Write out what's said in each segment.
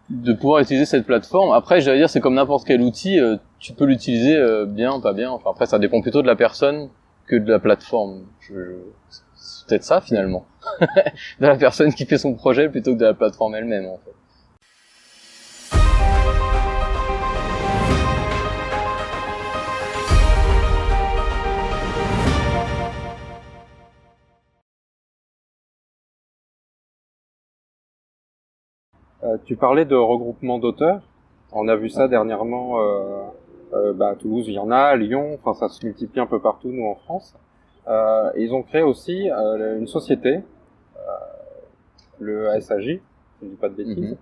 de pouvoir utiliser cette plateforme. Après, j'allais dire, c'est comme n'importe quel outil, tu peux l'utiliser bien, pas bien. Enfin, après, ça dépend plutôt de la personne que de la plateforme. C'est peut-être ça, finalement. De la personne qui fait son projet plutôt que de la plateforme elle-même, en fait. Tu parlais de regroupement d'auteurs. On a vu ça dernièrement à Toulouse, il y en a, à Lyon, enfin ça se multiplie un peu partout, nous en France. Ils ont créé aussi une société, le SAJ, si je dis pas de bêtises,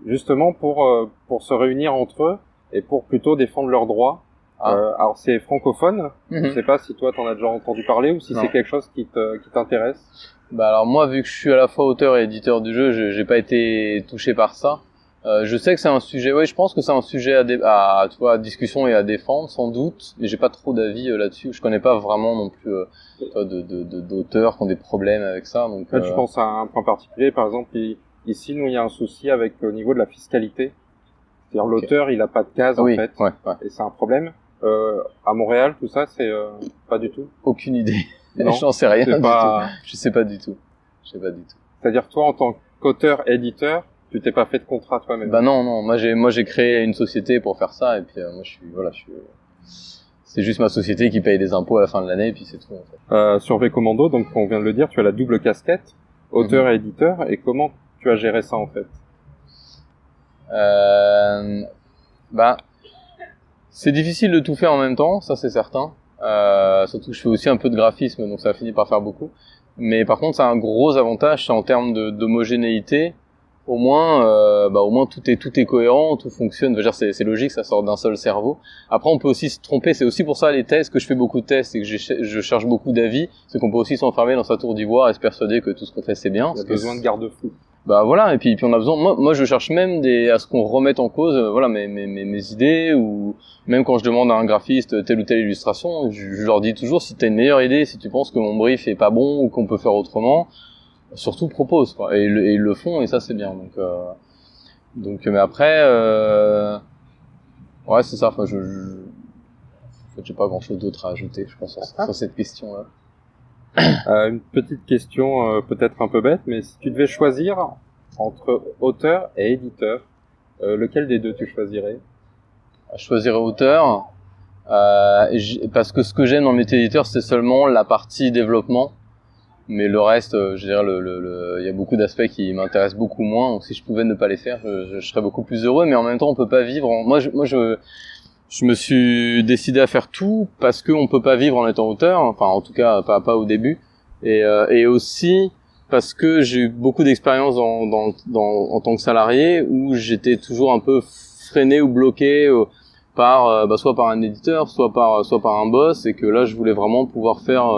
justement pour se réunir entre eux et pour plutôt défendre leurs droits. Alors c'est francophone, je sais pas si toi t'en as déjà entendu parler ou si c'est quelque chose qui t'intéresse. Bah alors moi, vu que je suis à la fois auteur et éditeur du jeu, j'ai pas été touché par ça. Je sais que c'est un sujet, je pense que c'est un sujet à discussion et à défendre, sans doute, mais j'ai pas trop d'avis là-dessus. Je connais pas vraiment non plus d'auteurs qui ont des problèmes avec ça. Donc, là, tu penses à un point particulier, par exemple, ici, nous, il y a un souci avec au niveau de la fiscalité. C'est-à-dire l'auteur, il a pas de case en fait, et c'est un problème. À Montréal, tout ça, c'est pas du tout. Aucune idée. J'en sais rien du tout. Je sais pas du tout. C'est-à-dire toi, en tant qu'auteur, éditeur, tu t'es pas fait de contrat toi-même? Bah non. Moi j'ai créé une société pour faire ça, et puis c'est juste ma société qui paye des impôts à la fin de l'année, et puis c'est tout en fait. Sur V-Commando, donc on vient de le dire, tu as la double casquette, auteur et éditeur, et comment tu as géré ça en fait? C'est difficile de tout faire en même temps, ça c'est certain. Surtout que je fais aussi un peu de graphisme, donc ça a fini par faire beaucoup. Mais par contre, ça a un gros avantage, c'est en termes d'homogénéité. Au moins tout est cohérent, tout fonctionne. Je veux dire, c'est logique, ça sort d'un seul cerveau. Après, on peut aussi se tromper. C'est aussi pour ça les tests que je fais beaucoup de tests et que je cherche beaucoup d'avis. C'est qu'on peut aussi s'enfermer dans sa tour d'ivoire et se persuader que tout ce qu'on fait c'est bien. Il y a besoin de garde-fous. Bah voilà, et puis on a besoin. Moi je cherche même à ce qu'on remette en cause, mes idées, ou même quand je demande à un graphiste telle ou telle illustration, je leur dis toujours, si t'as une meilleure idée, si tu penses que mon brief est pas bon ou qu'on peut faire autrement, surtout propose, quoi. Et ils le font, et ça c'est bien. Donc mais après, c'est ça. Enfin, j'ai pas grand chose d'autre à ajouter, je pense, sur cette question-là. Une petite question peut-être un peu bête, mais si tu devais choisir entre auteur et éditeur, lequel des deux tu choisirais? Je choisirais auteur, parce que ce que j'aime dans le métier d'éditeur, c'est seulement la partie développement, mais le reste, je dirais, il y a beaucoup d'aspects qui m'intéressent beaucoup moins, donc si je pouvais ne pas les faire, je serais beaucoup plus heureux, mais en même temps, on peut pas vivre. Moi, je me suis décidé à faire tout parce qu'on peut pas vivre en étant auteur, enfin en tout cas pas au début, et aussi parce que j'ai eu beaucoup d'expérience en tant que salarié où j'étais toujours un peu freiné ou bloqué soit par un éditeur, soit par un boss, et que là je voulais vraiment pouvoir faire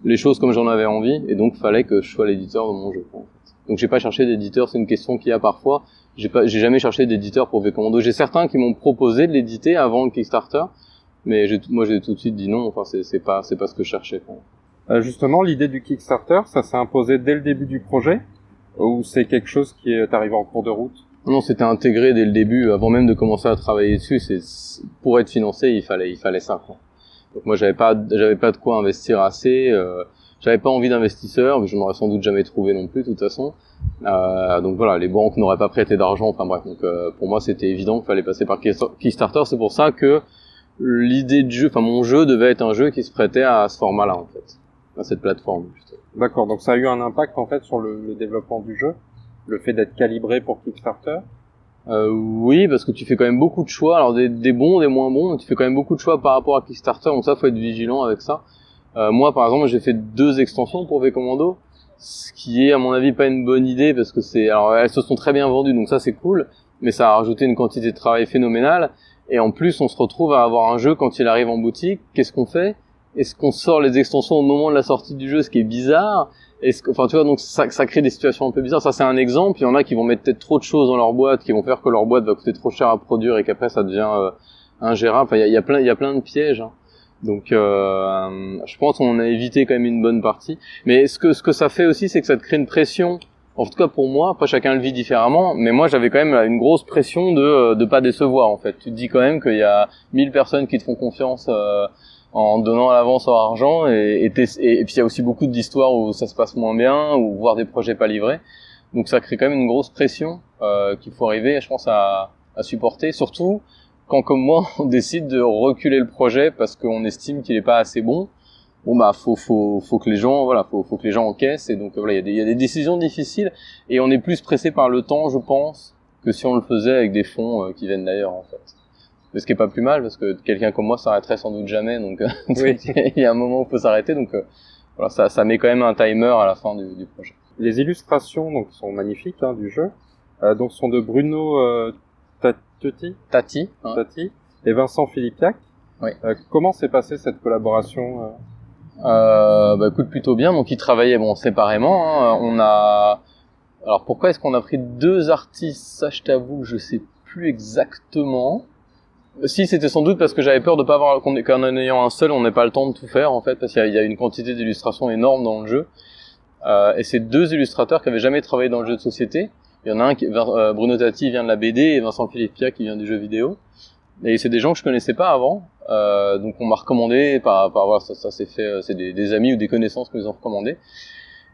les choses comme j'en avais envie, et donc fallait que je sois l'éditeur de mon jeu, en fait. Donc j'ai pas cherché d'éditeur, c'est une question qu'il y a parfois. J'ai jamais cherché d'éditeur pour V-Commando. J'ai certains qui m'ont proposé de l'éditer avant le Kickstarter, mais moi j'ai tout de suite dit non. Enfin, c'est pas ce que je cherchais. Justement, l'idée du Kickstarter, ça s'est imposé dès le début du projet, ou c'est quelque chose qui est arrivé en cours de route? Non, c'était intégré dès le début, avant même de commencer à travailler dessus. Pour être financé, il fallait ça, quoi. Donc moi j'avais pas de quoi investir assez. J'avais pas envie d'investisseurs, mais je n'aurais sans doute jamais trouvé non plus, de toute façon. Donc voilà, les banques n'auraient pas prêté d'argent, enfin bref. Donc pour moi c'était évident qu'il fallait passer par Kickstarter. C'est pour ça que l'idée de jeu, enfin mon jeu devait être un jeu qui se prêtait à ce format-là, en fait, à cette plateforme. D'accord, donc ça a eu un impact en fait sur le développement du jeu, le fait d'être calibré pour Kickstarter? Oui, parce que tu fais quand même beaucoup de choix, alors des bons, des moins bons, tu fais quand même beaucoup de choix par rapport à Kickstarter, donc ça faut être vigilant avec ça. Moi par exemple, j'ai fait 2 extensions pour V-Commando, ce qui est à mon avis pas une bonne idée, parce que alors elles se sont très bien vendues, donc ça c'est cool, mais ça a rajouté une quantité de travail phénoménale, et en plus on se retrouve à avoir un jeu quand il arrive en boutique. Qu'est-ce qu'on fait? Est-ce qu'on sort les extensions au moment de la sortie du jeu, ce qui est bizarre? Enfin tu vois, donc ça crée des situations un peu bizarres. Ça c'est un exemple. Il y en a qui vont mettre peut-être trop de choses dans leur boîte, qui vont faire que leur boîte va coûter trop cher à produire, et qu'après ça devient ingérable. Enfin il y a plein de pièges, hein. Donc je pense qu'on a évité quand même une bonne partie, mais ce que ça fait aussi, c'est que ça te crée une pression en tout cas pour moi, après chacun le vit différemment, mais moi j'avais quand même une grosse pression de pas décevoir en fait. Tu te dis quand même qu'il y a 1000 personnes qui te font confiance en donnant à l'avance leur argent et puis il y a aussi beaucoup d'histoires où ça se passe moins bien ou voire des projets pas livrés. Donc ça crée quand même une grosse pression qu'il faut arriver, je pense, à supporter, surtout quand comme moi on décide de reculer le projet parce qu'on estime qu'il est pas assez bon. Bon bah faut que les gens faut que les gens encaissent, et donc voilà, il y a des décisions difficiles et on est plus pressé par le temps, je pense, que si on le faisait avec des fonds qui viennent d'ailleurs en fait. Mais ce qui est pas plus mal parce que quelqu'un comme moi s'arrêterait sans doute jamais, donc oui. il y a un moment où il faut s'arrêter, donc voilà, ça met quand même un timer à la fin du projet. Les illustrations donc sont magnifiques du jeu, donc sont de Bruno Tati et Vincent Philippiac. Oui. Comment s'est passée cette collaboration bah écoute, plutôt bien. Donc ils travaillaient séparément. Alors pourquoi est-ce qu'on a pris 2 artistes? Ça, je t'avoue, je sais plus exactement. Si, c'était sans doute parce que j'avais peur de pas avoir qu'en en ayant un seul, on n'ait pas le temps de tout faire en fait, parce qu'il y a une quantité d'illustrations énorme dans le jeu. Et c'est 2 illustrateurs qui avaient jamais travaillé dans le jeu de société. Il y en a un Bruno Tati vient de la BD et Vincent Philippiac qui vient du jeu vidéo. Et c'est des gens que je connaissais pas avant, donc on m'a recommandé voilà, ça s'est fait, c'est des amis ou des connaissances qui nous ont recommandé.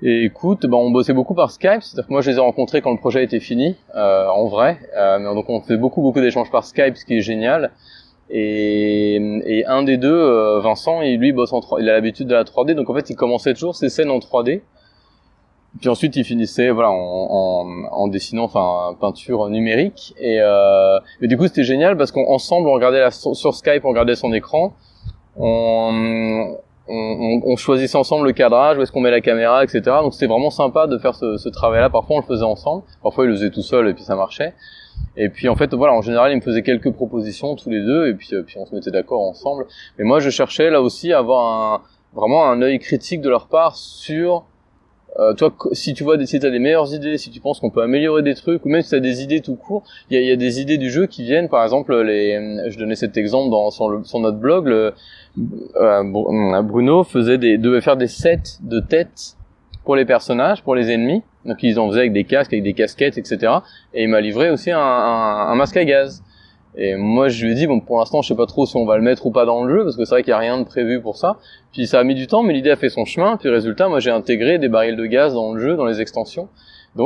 Et écoute, on bossait beaucoup par Skype, c'est-à-dire que moi je les ai rencontrés quand le projet était fini, en vrai, mais donc on fait beaucoup d'échanges par Skype, ce qui est génial. Et un des deux, Vincent, lui bosse il a l'habitude de la 3D, donc en fait il commençait toujours ses scènes en 3D. Puis ensuite, il finissait en dessinant, peinture numérique. Et du coup, c'était génial parce qu'ensemble, on regardait sur Skype, on regardait son écran. On choisissait ensemble le cadrage, où est-ce qu'on met la caméra, etc. Donc c'était vraiment sympa de faire ce travail-là. Parfois, on le faisait ensemble. Parfois, il le faisait tout seul et puis ça marchait. Et puis en fait, voilà, en général, il me faisait quelques propositions tous les deux et puis on se mettait d'accord ensemble. Mais moi, je cherchais là aussi à avoir vraiment un œil critique de leur part sur toi, si tu vois si t'as des meilleures idées, si tu penses qu'on peut améliorer des trucs, ou même si t'as des idées tout court, il y a des idées du jeu qui viennent, par exemple, je donnais cet exemple sur notre blog, Bruno devait faire des sets de têtes pour les personnages, pour les ennemis, donc ils en faisaient avec des casques, avec des casquettes, etc. Et il m'a livré aussi un masque à gaz. Et moi je lui ai dit pour l'instant je sais pas trop si on va le mettre ou pas dans le jeu parce que c'est vrai qu'il y a rien de prévu pour ça. Puis ça a mis du temps mais l'idée a fait son chemin. Puis résultat moi j'ai intégré des barils de gaz dans le jeu, dans les extensions.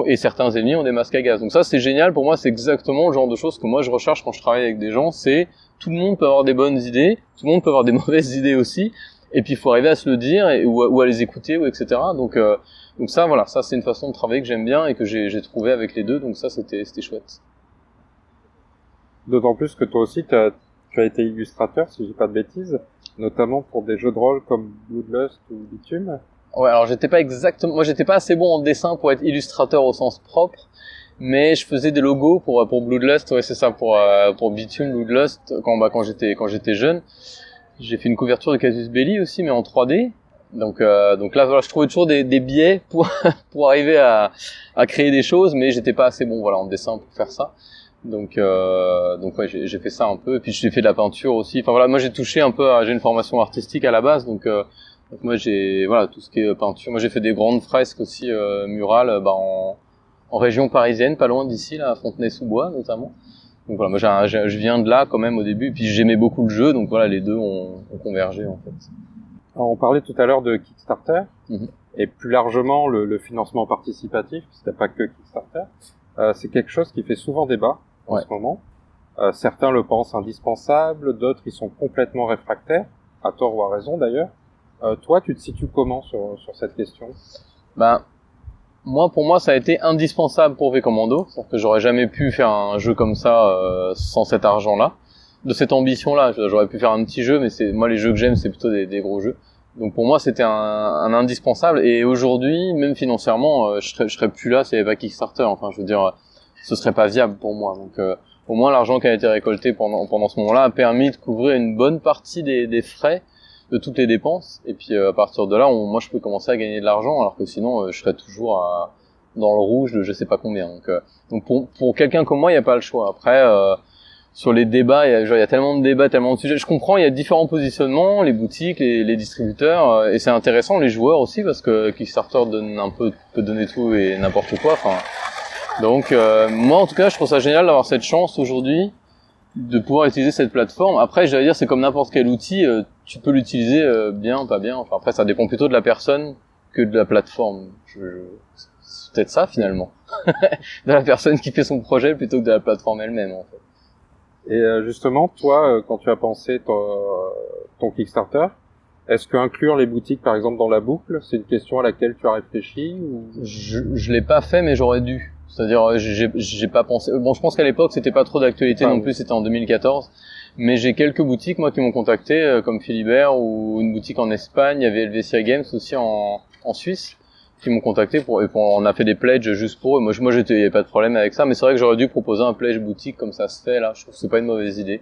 Et certains ennemis ont des masques à gaz. Donc ça c'est génial pour moi, c'est exactement le genre de choses que moi je recherche quand je travaille avec des gens. C'est tout le monde peut avoir des bonnes idées, tout le monde peut avoir des mauvaises idées aussi. Et puis il faut arriver à se le dire ou à les écouter ou etc. Donc ça voilà, ça c'est une façon de travailler que j'aime bien et que j'ai trouvé avec les deux. Donc ça c'était chouette. D'autant plus que toi aussi, tu as été illustrateur, si je dis pas de bêtises, notamment pour des jeux de rôle comme Bloodlust ou Bitume. Ouais, alors moi j'étais pas assez bon en dessin pour être illustrateur au sens propre, mais je faisais des logos pour Bloodlust, ouais c'est ça, pour Bitume, Bloodlust, quand j'étais jeune. J'ai fait une couverture de Casus Belli aussi, mais en 3D. Donc là voilà, je trouvais toujours des biais pour arriver à créer des choses, mais j'étais pas assez bon en dessin pour faire ça. Donc ouais, j'ai fait ça un peu, et puis j'ai fait de la peinture aussi. Enfin voilà, moi j'ai touché un peu j'ai une formation artistique à la base, donc moi j'ai tout ce qui est peinture. Moi j'ai fait des grandes fresques aussi murales en région parisienne, pas loin d'ici là, à Fontenay-sous-Bois notamment. Donc voilà, moi je viens de là quand même au début, puis j'aimais beaucoup le jeu, donc voilà, les deux ont convergé en fait. Alors, on parlait tout à l'heure de Kickstarter, et plus largement le financement participatif, c'était pas que Kickstarter. C'est quelque chose qui fait souvent débat en ce moment. Certains le pensent indispensable, d'autres ils sont complètement réfractaires, à tort ou à raison d'ailleurs. Toi, tu te situes comment sur cette question? Pour moi, ça a été indispensable pour V-Commando, c'est-à-dire que j'aurais jamais pu faire un jeu comme ça sans cet argent-là, de cette ambition-là. J'aurais pu faire un petit jeu, mais moi les jeux que j'aime, c'est plutôt des gros jeux. Donc pour moi, c'était un indispensable. Et aujourd'hui, même financièrement, je serais plus là s'il n'y avait pas Kickstarter. Enfin, je veux dire, ce serait pas viable pour moi. Donc au moins, l'argent qui a été récolté pendant ce moment-là a permis de couvrir une bonne partie des frais de toutes les dépenses. Et puis à partir de là, moi, je peux commencer à gagner de l'argent, alors que sinon, je serais toujours dans le rouge de je sais pas combien. Donc pour quelqu'un comme moi, il n'y a pas le choix. Après, sur les débats, il y a tellement de débats, tellement de sujets. Je comprends, il y a différents positionnements, les boutiques, les distributeurs, et c'est intéressant, les joueurs aussi, parce que Kickstarter peut donner tout et n'importe quoi. Enfin, donc moi en tout cas, je trouve ça génial d'avoir cette chance aujourd'hui de pouvoir utiliser cette plateforme. Après, je dois dire, c'est comme n'importe quel outil, tu peux l'utiliser bien, pas bien. Enfin, après, ça dépend plutôt de la personne que de la plateforme. C'est peut-être ça finalement, de la personne qui fait son projet plutôt que de la plateforme elle-même en fait. Et justement, toi, quand tu as pensé ton Kickstarter, est-ce que inclure les boutiques par exemple dans la boucle, c'est une question à laquelle tu as réfléchi ou... Je l'ai pas fait, mais j'aurais dû. C'est-à-dire, j'ai pas pensé. Bon, je pense qu'à l'époque, c'était pas trop d'actualité non plus. C'était en 2014. Mais j'ai quelques boutiques, moi, qui m'ont contacté, comme Philibert ou une boutique en Espagne. Il y avait Helvetia Games aussi en Suisse, qui m'ont contacté on a fait des pledges juste pour eux. Moi, il y avait pas de problème avec ça. Mais c'est vrai que j'aurais dû proposer un pledge boutique comme ça se fait là. Je trouve que c'est pas une mauvaise idée.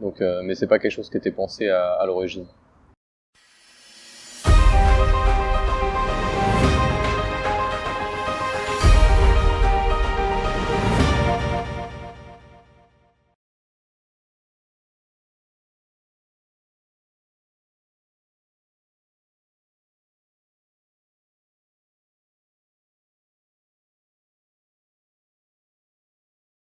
Donc, mais c'est pas quelque chose qui était pensé à l'origine.